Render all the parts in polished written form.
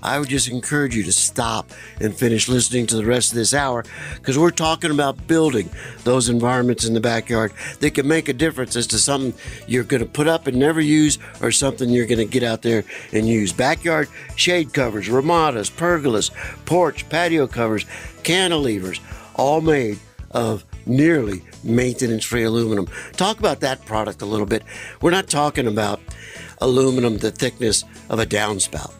I would just encourage you to stop and finish listening to the rest of this hour, because we're talking about building those environments in the backyard that can make a difference as to something you're going to put up and never use, or something you're going to get out there and use. Backyard shade covers, ramadas, pergolas, porch, patio covers, cantilevers, all made of nearly maintenance-free aluminum. Talk about that product a little bit. We're not talking about aluminum the thickness of a downspout.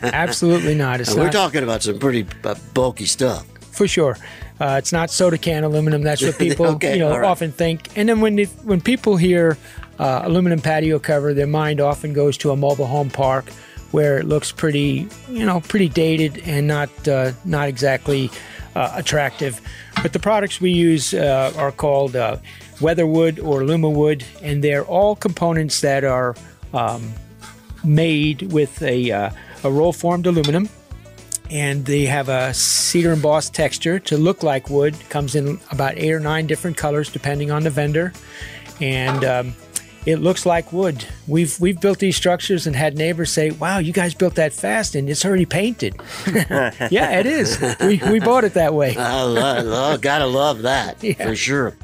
Absolutely not. We're talking about some pretty bulky stuff. For sure. It's not soda can aluminum. That's what people Okay, right. often think. And then when people hear aluminum patio cover, their mind often goes to a mobile home park where it looks pretty dated and not exactly attractive. But the products we use are called Weatherwood or Lumawood, and they're all components that are made with a roll-formed aluminum, and they have a cedar embossed texture to look like wood. Comes in about 8 or 9 different colors depending on the vendor, and it looks like wood. We've built these structures and had neighbors say, "Wow, you guys built that fast, and it's already painted." Yeah, it is. We bought it that way. Gotta love that, Yeah. for sure.